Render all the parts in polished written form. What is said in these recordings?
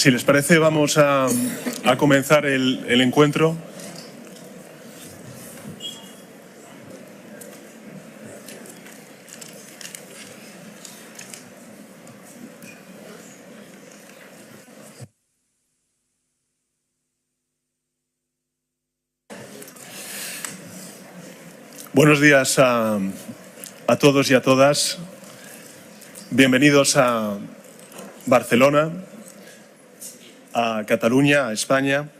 Si les parece, vamos a comenzar el encuentro. Buenos días a todos y a todas. Bienvenidos a Barcelona, a Cataluña, a España.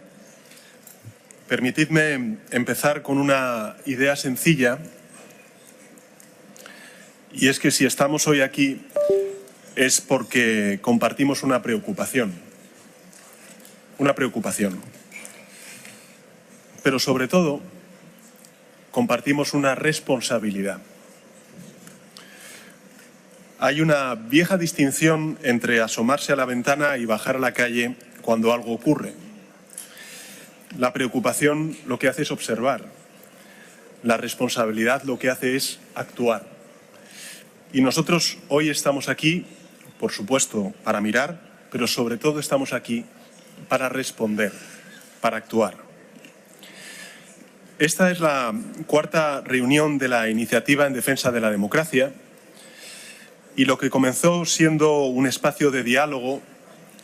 Permitidme empezar con una idea sencilla, y es que si estamos hoy aquí es porque compartimos una preocupación. Pero sobre todo, compartimos una responsabilidad. Hay una vieja distinción entre asomarse a la ventana y bajar a la calle cuando algo ocurre. La preocupación lo que hace es observar. La responsabilidad lo que hace es actuar. Y nosotros hoy estamos aquí, por supuesto, para mirar, pero sobre todo estamos aquí para responder, para actuar. Esta es la cuarta reunión de la Iniciativa en Defensa de la Democracia, y lo que comenzó siendo un espacio de diálogo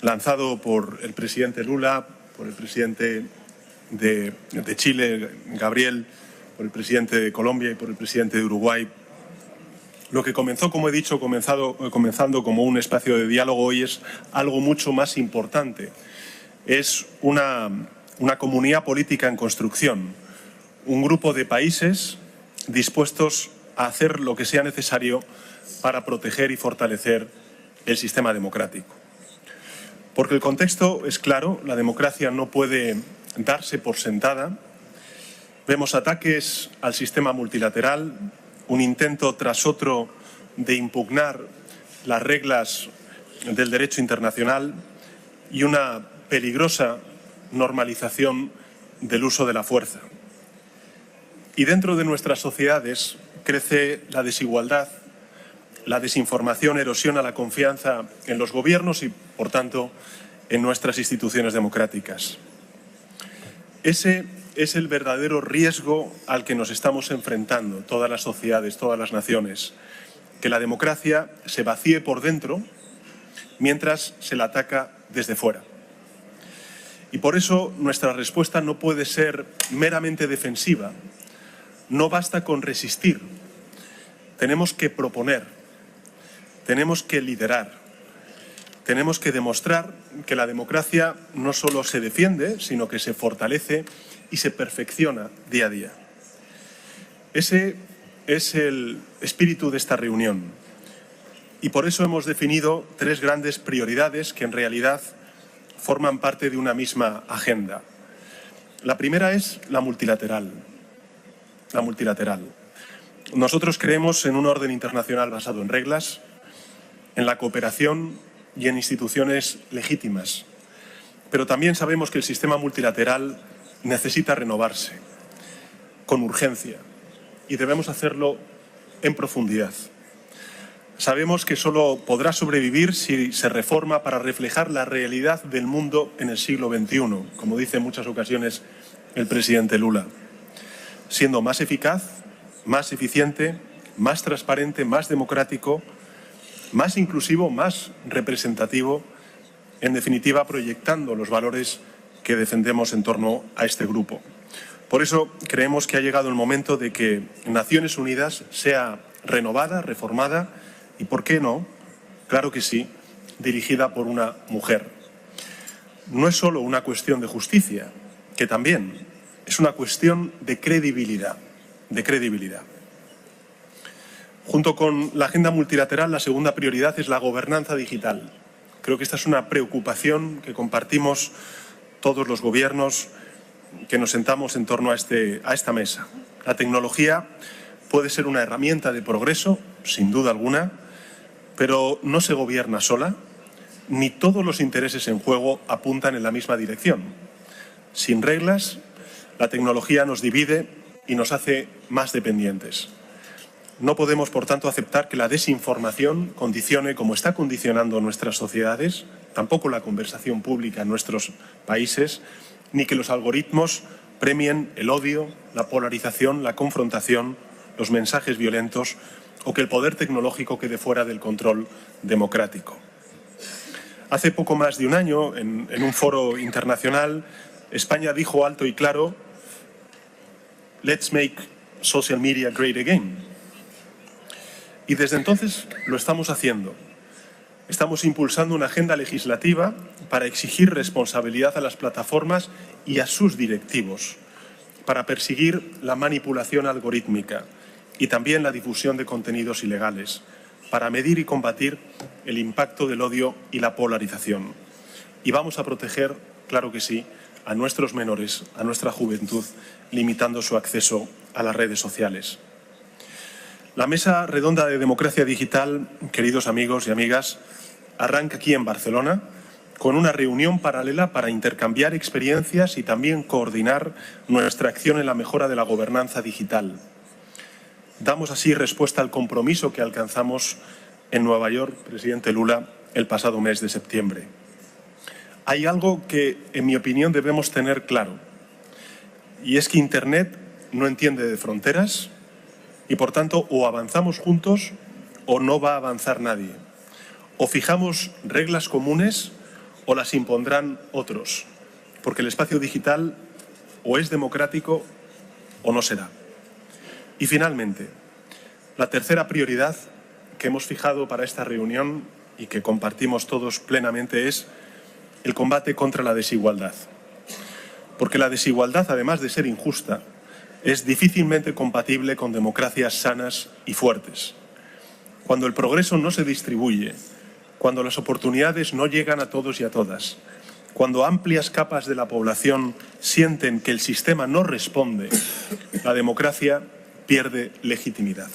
lanzado por el presidente Lula, por el presidente de Chile, Gabriel, por el presidente de Colombia y por el presidente de Uruguay. Lo que comenzó, como he dicho, comenzando como un espacio de diálogo, hoy es algo mucho más importante. Es una comunidad política en construcción, un grupo de países dispuestos a hacer lo que sea necesario para proteger y fortalecer el sistema democrático. Porque el contexto es claro, la democracia no puede darse por sentada. Vemos ataques al sistema multilateral, un intento tras otro de impugnar las reglas del derecho internacional y una peligrosa normalización del uso de la fuerza. Y dentro de nuestras sociedades crece la desigualdad, la desinformación erosiona la confianza en los gobiernos y, por tanto, en nuestras instituciones democráticas. Ese es el verdadero riesgo al que nos estamos enfrentando todas las sociedades, todas las naciones, que la democracia se vacíe por dentro mientras se la ataca desde fuera. Y por eso nuestra respuesta no puede ser meramente defensiva. No basta con resistir. Tenemos que proponer. Tenemos que liderar, tenemos que demostrar que la democracia no solo se defiende, sino que se fortalece y se perfecciona día a día. Ese es el espíritu de esta reunión. Y por eso hemos definido tres grandes prioridades que en realidad forman parte de una misma agenda. La primera es la multilateral. Nosotros creemos en un orden internacional basado en reglas, en la cooperación y en instituciones legítimas. Pero también sabemos que el sistema multilateral necesita renovarse con urgencia y debemos hacerlo en profundidad. Sabemos que solo podrá sobrevivir si se reforma para reflejar la realidad del mundo en el siglo XXI, como dice en muchas ocasiones el presidente Lula, siendo más eficaz, más eficiente, más transparente, más democrático, más inclusivo, más representativo, en definitiva proyectando los valores que defendemos en torno a este grupo. Por eso creemos que ha llegado el momento de que Naciones Unidas sea renovada, reformada y, ¿por qué no?, claro que sí, dirigida por una mujer. No es solo una cuestión de justicia, que también es una cuestión de credibilidad. Junto con la agenda multilateral, la segunda prioridad es la gobernanza digital. Creo que esta es una preocupación que compartimos todos los gobiernos que nos sentamos en torno a esta mesa. La tecnología puede ser una herramienta de progreso, sin duda alguna, pero no se gobierna sola, ni todos los intereses en juego apuntan en la misma dirección. Sin reglas, la tecnología nos divide y nos hace más dependientes. No podemos, por tanto, aceptar que la desinformación condicione, como está condicionando nuestras sociedades, tampoco la conversación pública en nuestros países, ni que los algoritmos premien el odio, la polarización, la confrontación, los mensajes violentos o que el poder tecnológico quede fuera del control democrático. Hace poco más de un año, en un foro internacional, España dijo alto y claro: "Let's make social media great again". Y desde entonces lo estamos haciendo. Estamos impulsando una agenda legislativa para exigir responsabilidad a las plataformas y a sus directivos, para perseguir la manipulación algorítmica y también la difusión de contenidos ilegales, para medir y combatir el impacto del odio y la polarización. Y vamos a proteger, claro que sí, a nuestros menores, a nuestra juventud, limitando su acceso a las redes sociales. La Mesa Redonda de Democracia Digital, queridos amigos y amigas, arranca aquí en Barcelona con una reunión paralela para intercambiar experiencias y también coordinar nuestra acción en la mejora de la gobernanza digital. Damos así respuesta al compromiso que alcanzamos en Nueva York, presidente Lula, el pasado mes de septiembre. Hay algo que, en mi opinión, debemos tener claro, y es que Internet no entiende de fronteras y, por tanto, o avanzamos juntos o no va a avanzar nadie. O fijamos reglas comunes o las impondrán otros, porque el espacio digital o es democrático o no será. Y finalmente, la tercera prioridad que hemos fijado para esta reunión y que compartimos todos plenamente es el combate contra la desigualdad. Porque la desigualdad, además de ser injusta, es difícilmente compatible con democracias sanas y fuertes. Cuando el progreso no se distribuye, cuando las oportunidades no llegan a todos y a todas, cuando amplias capas de la población sienten que el sistema no responde, la democracia pierde legitimidad.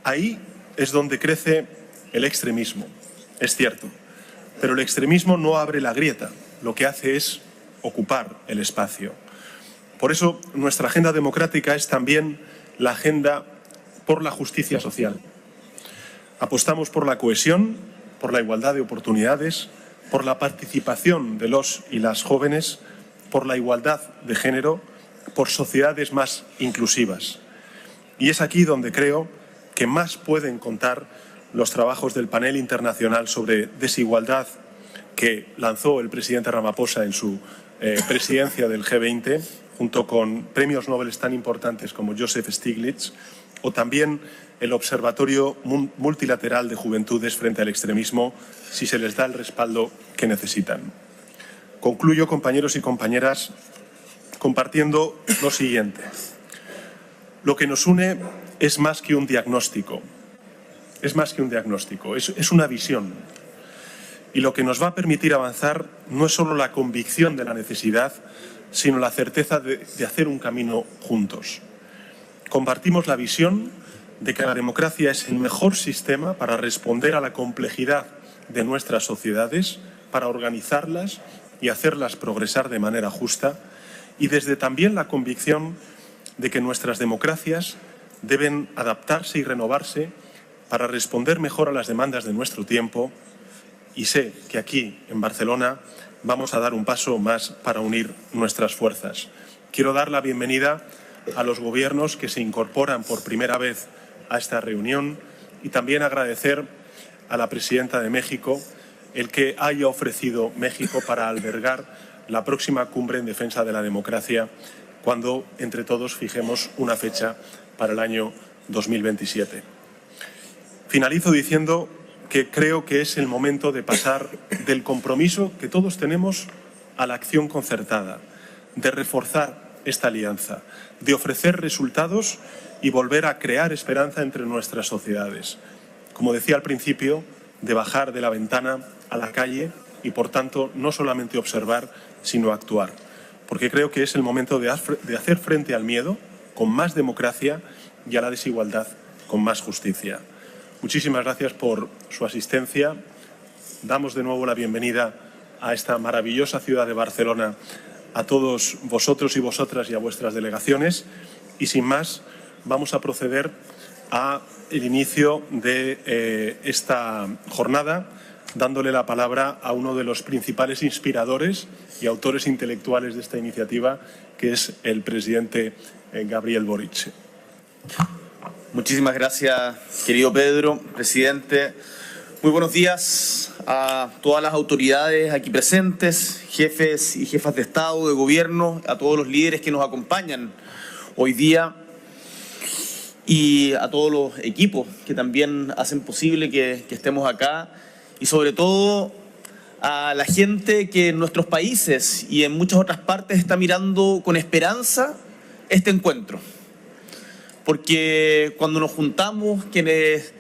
Ahí es donde crece el extremismo, es cierto, pero el extremismo no abre la grieta, lo que hace es ocupar el espacio. Por eso, nuestra agenda democrática es también la agenda por la justicia social. Apostamos por la cohesión, por la igualdad de oportunidades, por la participación de los y las jóvenes, por la igualdad de género, por sociedades más inclusivas. Y es aquí donde creo que más pueden contar los trabajos del panel internacional sobre desigualdad que lanzó el presidente Ramaphosa en su presidencia del G20, junto con premios Nobel tan importantes como Joseph Stiglitz, o también el Observatorio Multilateral de Juventudes frente al extremismo, si se les da el respaldo que necesitan. Concluyo, compañeros y compañeras, compartiendo lo siguiente. Lo que nos une es más que un diagnóstico. Es más que un diagnóstico, es una visión. Y lo que nos va a permitir avanzar no es solo la convicción de la necesidad, sino la certeza de hacer un camino juntos. Compartimos la visión de que la democracia es el mejor sistema para responder a la complejidad de nuestras sociedades, para organizarlas y hacerlas progresar de manera justa, y desde también la convicción de que nuestras democracias deben adaptarse y renovarse para responder mejor a las demandas de nuestro tiempo, y sé que aquí, en Barcelona, vamos a dar un paso más para unir nuestras fuerzas. Quiero dar la bienvenida a los gobiernos que se incorporan por primera vez a esta reunión y también agradecer a la presidenta de México el que haya ofrecido México para albergar la próxima cumbre en defensa de la democracia cuando entre todos fijemos una fecha para el año 2027. Finalizo diciendo que creo que es el momento de pasar del compromiso que todos tenemos a la acción concertada, de reforzar esta alianza, de ofrecer resultados y volver a crear esperanza entre nuestras sociedades. Como decía al principio, de bajar de la ventana a la calle y, por tanto, no solamente observar, sino actuar. Porque creo que es el momento de hacer frente al miedo con más democracia y a la desigualdad con más justicia. Muchísimas gracias por su asistencia. Damos de nuevo la bienvenida a esta maravillosa ciudad de Barcelona a todos vosotros y vosotras y a vuestras delegaciones. Y sin más, vamos a proceder a el inicio de esta jornada, dándole la palabra a uno de los principales inspiradores y autores intelectuales de esta iniciativa, que es el presidente Gabriel Boric. Muchísimas gracias, querido Pedro, presidente. Muy buenos días a todas las autoridades aquí presentes, jefes y jefas de Estado, de Gobierno, a todos los líderes que nos acompañan hoy día y a todos los equipos que también hacen posible que estemos acá, y sobre todo a la gente que en nuestros países y en muchas otras partes está mirando con esperanza este encuentro. Porque cuando nos juntamos, quienes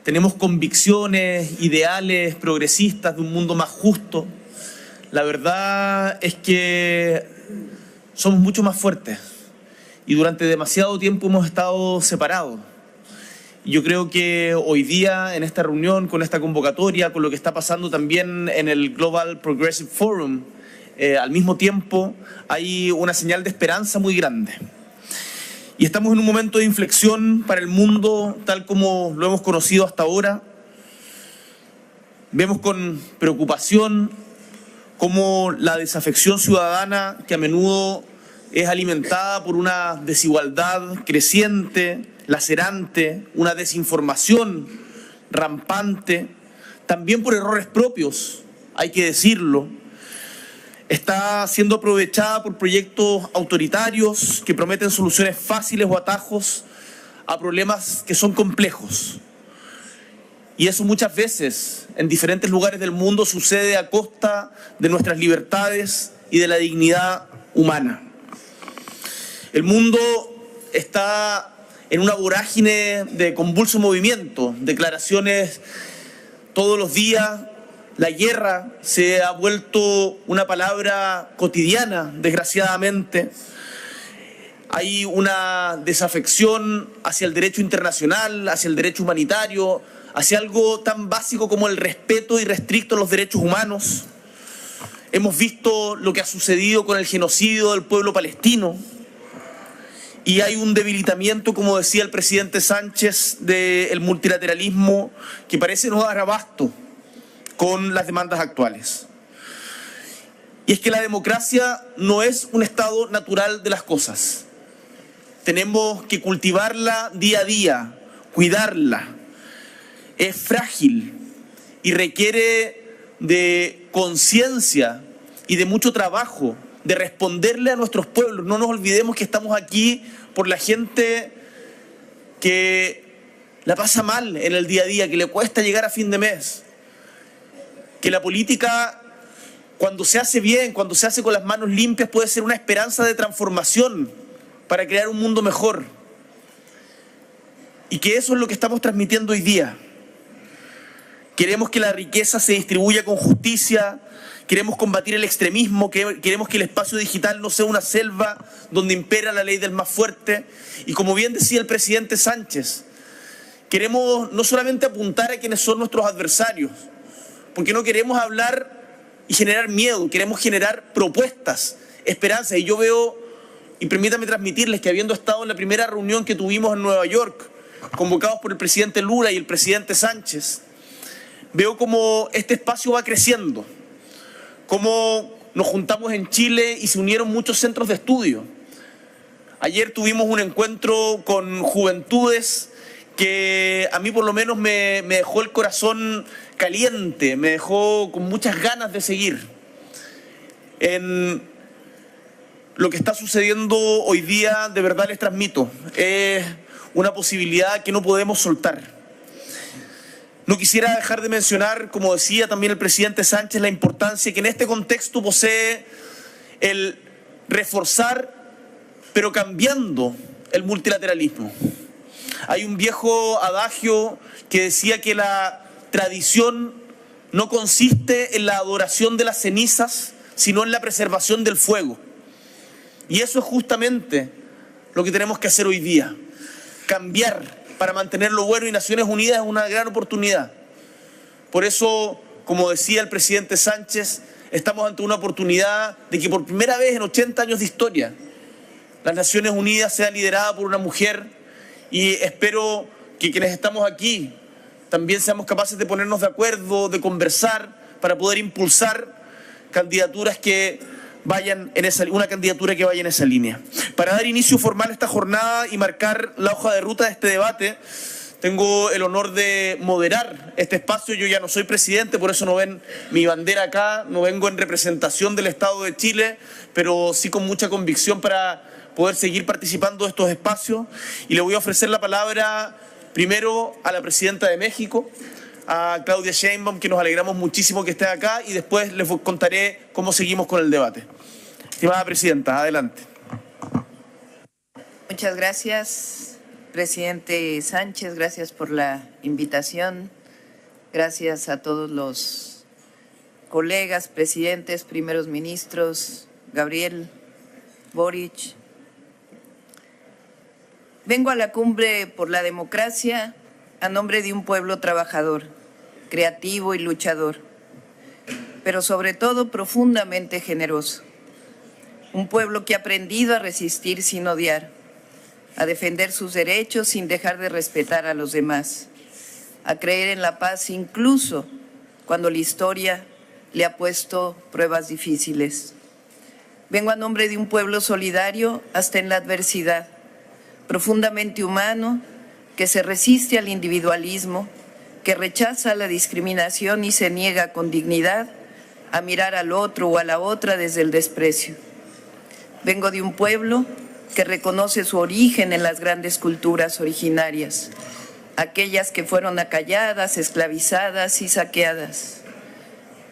tenemos convicciones, ideales progresistas de un mundo más justo, la verdad es que somos mucho más fuertes. Y durante demasiado tiempo hemos estado separados. Yo creo que hoy día, en esta reunión, con esta convocatoria, con lo que está pasando también en el Global Progressive Forum, al mismo tiempo hay una señal de esperanza muy grande. Y estamos en un momento de inflexión para el mundo tal como lo hemos conocido hasta ahora. Vemos con preocupación cómo la desafección ciudadana, que a menudo es alimentada por una desigualdad creciente, lacerante, una desinformación rampante, también por errores propios, hay que decirlo, está siendo aprovechada por proyectos autoritarios que prometen soluciones fáciles o atajos a problemas que son complejos. Y eso muchas veces en diferentes lugares del mundo sucede a costa de nuestras libertades y de la dignidad humana. El mundo está en una vorágine de convulso movimiento, declaraciones todos los días. La guerra se ha vuelto una palabra cotidiana, desgraciadamente. Hay una desafección hacia el derecho internacional, hacia el derecho humanitario, hacia algo tan básico como el respeto irrestricto a los derechos humanos. Hemos visto lo que ha sucedido con el genocidio del pueblo palestino. Y hay un debilitamiento, como decía el presidente Sánchez, del multilateralismo que parece no dar abasto con las demandas actuales. Y es que la democracia no es un estado natural de las cosas. Tenemos que cultivarla día a día, cuidarla. Es frágil y requiere de conciencia y de mucho trabajo, de responderle a nuestros pueblos. No nos olvidemos que estamos aquí por la gente que la pasa mal en el día a día, que le cuesta llegar a fin de mes. Que la política, cuando se hace bien, cuando se hace con las manos limpias, puede ser una esperanza de transformación para crear un mundo mejor. Y que eso es lo que estamos transmitiendo hoy día. Queremos que la riqueza se distribuya con justicia, queremos combatir el extremismo, queremos que el espacio digital no sea una selva donde impera la ley del más fuerte. Y como bien decía el presidente Sánchez, queremos no solamente apuntar a quienes son nuestros adversarios, porque no queremos hablar y generar miedo, queremos generar propuestas, esperanzas. Y yo veo, y permítame transmitirles que habiendo estado en la primera reunión que tuvimos en Nueva York, convocados por el presidente Lula y el presidente Sánchez, veo cómo este espacio va creciendo, cómo nos juntamos en Chile y se unieron muchos centros de estudio. Ayer tuvimos un encuentro con juventudes que a mí por lo menos me dejó el corazón caliente, me dejó con muchas ganas de seguir. En lo que está sucediendo hoy día, de verdad les transmito, es una posibilidad que no podemos soltar. No quisiera dejar de mencionar, como decía también el presidente Sánchez, la importancia que en este contexto posee el reforzar, pero cambiando el multilateralismo. Hay un viejo adagio que decía que la tradición no consiste en la adoración de las cenizas, sino en la preservación del fuego. Y eso es justamente lo que tenemos que hacer hoy día. Cambiar para mantener lo bueno, y Naciones Unidas es una gran oportunidad. Por eso, como decía el presidente Sánchez, estamos ante una oportunidad de que por primera vez en 80 años de historia las Naciones Unidas sean lideradas por una mujer y espero que quienes estamos aquí también seamos capaces de ponernos de acuerdo, de conversar para poder impulsar candidaturas que vayan en una candidatura que vaya en esa línea. Para dar inicio formal a esta jornada y marcar la hoja de ruta de este debate, tengo el honor de moderar este espacio. Yo ya no soy presidente, por eso no ven mi bandera acá, no vengo en representación del Estado de Chile, pero sí con mucha convicción para poder seguir participando de estos espacios. Y le voy a ofrecer la palabra primero a la presidenta de México, a Claudia Sheinbaum, que nos alegramos muchísimo que esté acá, y después les contaré cómo seguimos con el debate. Estimada presidenta, adelante. Muchas gracias, presidente Sánchez, gracias por la invitación. Gracias a todos los colegas, presidentes, primeros ministros, Gabriel, Boric. Vengo a la cumbre por la democracia a nombre de un pueblo trabajador, creativo y luchador, pero sobre todo profundamente generoso. Un pueblo que ha aprendido a resistir sin odiar, a defender sus derechos sin dejar de respetar a los demás, a creer en la paz incluso cuando la historia le ha puesto pruebas difíciles. Vengo a nombre de un pueblo solidario hasta en la adversidad, profundamente humano, que se resiste al individualismo, que rechaza la discriminación y se niega con dignidad a mirar al otro o a la otra desde el desprecio. Vengo de un pueblo que reconoce su origen en las grandes culturas originarias, aquellas que fueron acalladas, esclavizadas y saqueadas,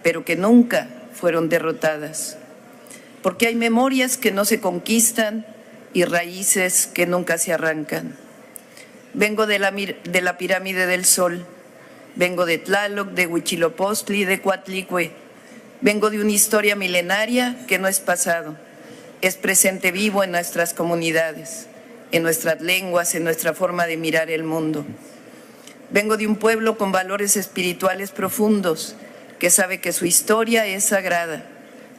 pero que nunca fueron derrotadas, porque hay memorias que no se conquistan y raíces que nunca se arrancan. Vengo de la pirámide del Sol, vengo de Tlaloc, de Huitzilopochtli, de Coatlicue. Vengo de una historia milenaria que no es pasado, es presente vivo en nuestras comunidades, en nuestras lenguas, en nuestra forma de mirar el mundo. Vengo de un pueblo con valores espirituales profundos, que sabe que su historia es sagrada,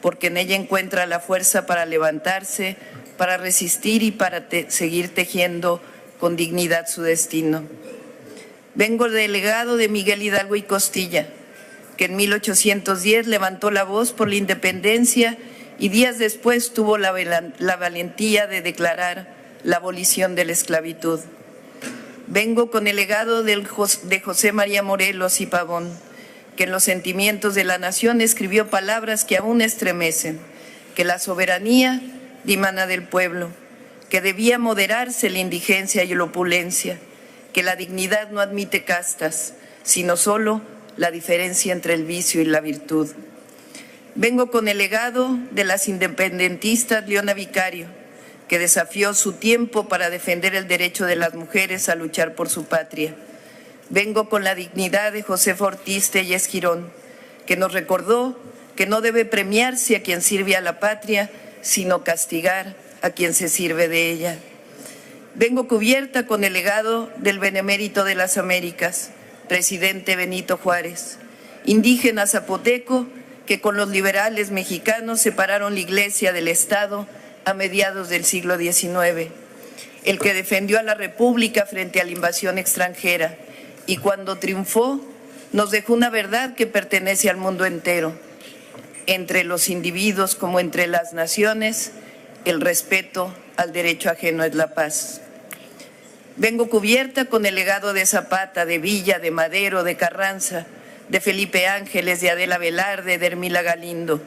porque en ella encuentra la fuerza para levantarse, para resistir y para seguir tejiendo con dignidad su destino. Vengo del legado de Miguel Hidalgo y Costilla, que en 1810 levantó la voz por la independencia y días después tuvo la valentía de declarar la abolición de la esclavitud. Vengo con el legado de José María Morelos y Pavón, que en los sentimientos de la nación escribió palabras que aún estremecen, que la soberanía dimana del pueblo, que debía moderarse la indigencia y la opulencia, que la dignidad no admite castas, sino solo la diferencia entre el vicio y la virtud. Vengo con el legado de las independentistas Leona Vicario, que desafió su tiempo para defender el derecho de las mujeres a luchar por su patria. Vengo con la dignidad de Josefa Ortiz Telles Girón, que nos recordó que no debe premiarse a quien sirve a la patria, sino castigar a quien se sirve de ella. Vengo cubierta con el legado del benemérito de las Américas, presidente Benito Juárez, indígena zapoteco que con los liberales mexicanos separaron la Iglesia del Estado a mediados del siglo XIX, el que defendió a la República frente a la invasión extranjera y cuando triunfó nos dejó una verdad que pertenece al mundo entero. Entre los individuos como entre las naciones, el respeto al derecho ajeno es la paz. Vengo cubierta con el legado de Zapata, de Villa, de Madero, de Carranza, de Felipe Ángeles, de Adela Velarde, de Hermila Galindo,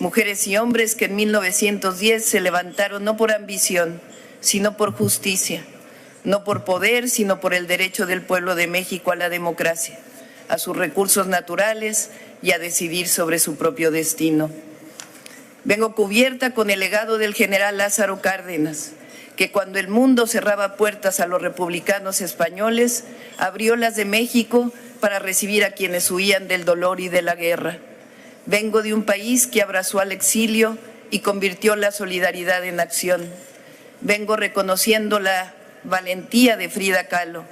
mujeres y hombres que en 1910 se levantaron no por ambición, sino por justicia, no por poder, sino por el derecho del pueblo de México a la democracia, a sus recursos naturales y a decidir sobre su propio destino. Vengo cubierta con el legado del general Lázaro Cárdenas, que cuando el mundo cerraba puertas a los republicanos españoles, abrió las de México para recibir a quienes huían del dolor y de la guerra. Vengo de un país que abrazó al exilio y convirtió la solidaridad en acción. Vengo reconociendo la valentía de Frida Kahlo,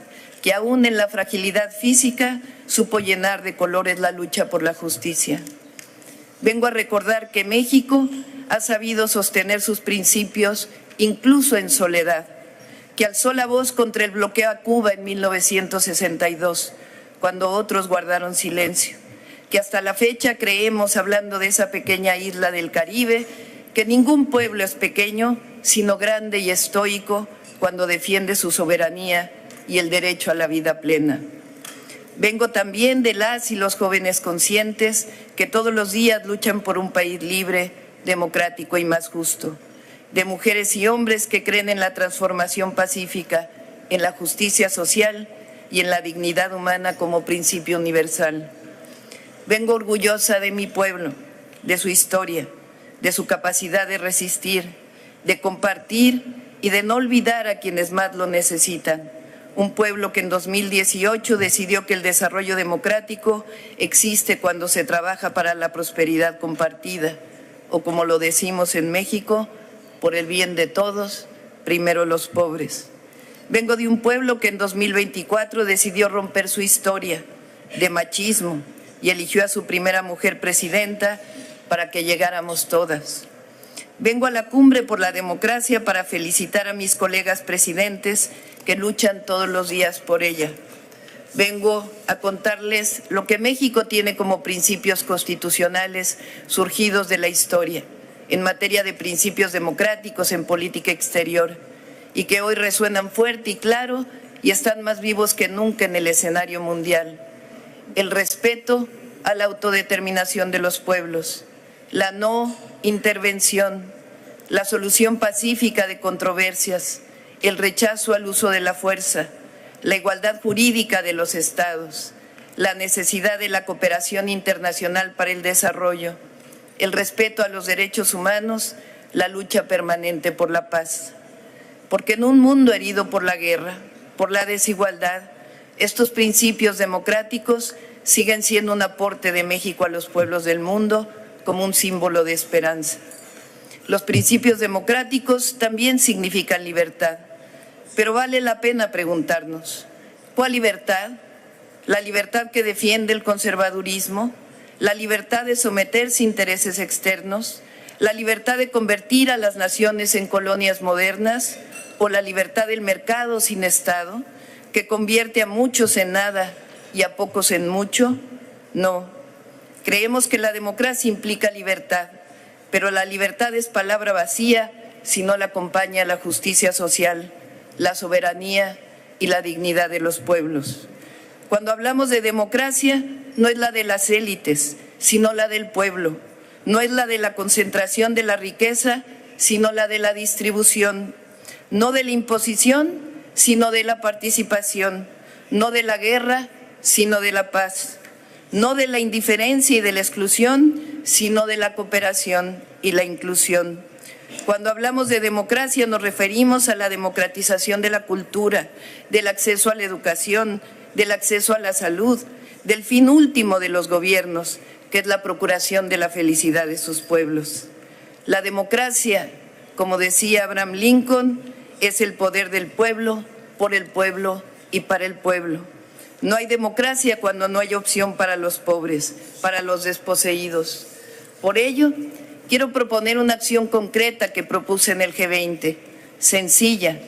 que aún en la fragilidad física supo llenar de colores la lucha por la justicia. Vengo a recordar que México ha sabido sostener sus principios incluso en soledad, que alzó la voz contra el bloqueo a Cuba en 1962, cuando otros guardaron silencio, que hasta la fecha creemos, hablando de esa pequeña isla del Caribe, que ningún pueblo es pequeño, sino grande y estoico cuando defiende su soberanía y el derecho a la vida plena. Vengo también de las y los jóvenes conscientes que todos los días luchan por un país libre, democrático y más justo, de mujeres y hombres que creen en la transformación pacífica, en la justicia social y en la dignidad humana como principio universal. Vengo orgullosa de mi pueblo, de su historia, de su capacidad de resistir, de compartir y de no olvidar a quienes más lo necesitan. Un pueblo que en 2018 decidió que el desarrollo democrático existe cuando se trabaja para la prosperidad compartida, o como lo decimos en México, por el bien de todos, primero los pobres. Vengo de un pueblo que en 2024 decidió romper su historia de machismo y eligió a su primera mujer presidenta para que llegáramos todas. Vengo a la cumbre por la democracia para felicitar a mis colegas presidentes que luchan todos los días por ella. Vengo a contarles lo que México tiene como principios constitucionales surgidos de la historia en materia de principios democráticos en política exterior y que hoy resuenan fuerte y claro y están más vivos que nunca en el escenario mundial. El respeto a la autodeterminación de los pueblos, la no intervención, la solución pacífica de controversias, el rechazo al uso de la fuerza, la igualdad jurídica de los estados, la necesidad de la cooperación internacional para el desarrollo, el respeto a los derechos humanos, la lucha permanente por la paz. Porque en un mundo herido por la guerra, por la desigualdad, estos principios democráticos siguen siendo un aporte de México a los pueblos del mundo como un símbolo de esperanza. Los principios democráticos también significan libertad. Pero vale la pena preguntarnos, ¿cuál libertad? ¿La libertad que defiende el conservadurismo? ¿La libertad de someterse a intereses externos? ¿La libertad de convertir a las naciones en colonias modernas? ¿O la libertad del mercado sin Estado, que convierte a muchos en nada y a pocos en mucho? No. Creemos que la democracia implica libertad, pero la libertad es palabra vacía si no la acompaña la justicia social, la soberanía y la dignidad de los pueblos. Cuando hablamos de democracia, no es la de las élites, sino la del pueblo. No es la de la concentración de la riqueza, sino la de la distribución. No de la imposición, sino de la participación. No de la guerra, sino de la paz. No de la indiferencia y de la exclusión, sino de la cooperación y la inclusión. Cuando hablamos de democracia nos referimos a la democratización de la cultura, del acceso a la educación, del acceso a la salud, del fin último de los gobiernos, que es la procuración de la felicidad de sus pueblos. La democracia, como decía Abraham Lincoln, es el poder del pueblo, por el pueblo y para el pueblo. No hay democracia cuando no hay opción para los pobres, para los desposeídos. Por ello, quiero proponer una acción concreta que propuse en el G20, sencilla,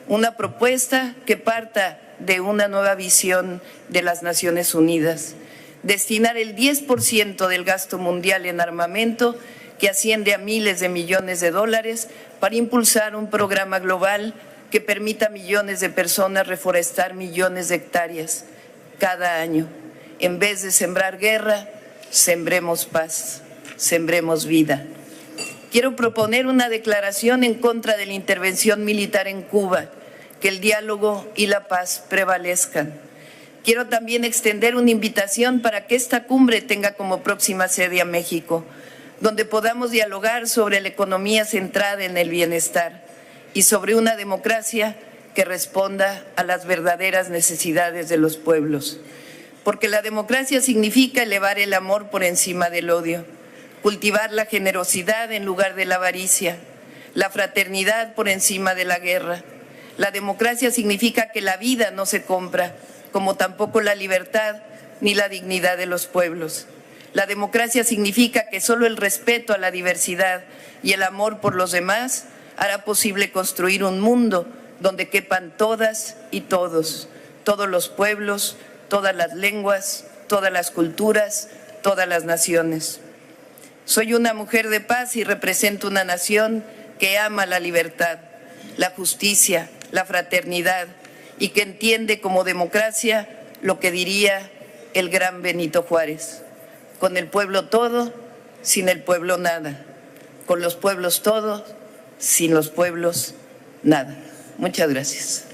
una propuesta que parta de una nueva visión de las Naciones Unidas, destinar el 10% del gasto mundial en armamento, que asciende a miles de millones de dólares, para impulsar un programa global que permita a millones de personas reforestar millones de hectáreas cada año. En vez de sembrar guerra, sembremos paz, sembremos vida. Quiero proponer una declaración en contra de la intervención militar en Cuba, que el diálogo y la paz prevalezcan. Quiero también extender una invitación para que esta cumbre tenga como próxima sede a México, donde podamos dialogar sobre la economía centrada en el bienestar y sobre una democracia que responda a las verdaderas necesidades de los pueblos. Porque la democracia significa elevar el amor por encima del odio, cultivar la generosidad en lugar de la avaricia, la fraternidad por encima de la guerra. La democracia significa que la vida no se compra, como tampoco la libertad ni la dignidad de los pueblos. La democracia significa que solo el respeto a la diversidad y el amor por los demás hará posible construir un mundo donde quepan todas y todos, todos los pueblos, todas las lenguas, todas las culturas, todas las naciones. Soy una mujer de paz y represento una nación que ama la libertad, la justicia, la fraternidad y que entiende como democracia lo que diría el gran Benito Juárez: con el pueblo todo, sin el pueblo nada; con los pueblos todo, sin los pueblos nada. Muchas gracias.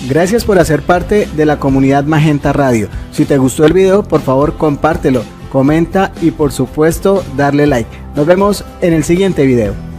Gracias por hacer parte de la comunidad Magenta Radio. Si te gustó el video, por favor compártelo, comenta y por supuesto darle like. Nos vemos en el siguiente video.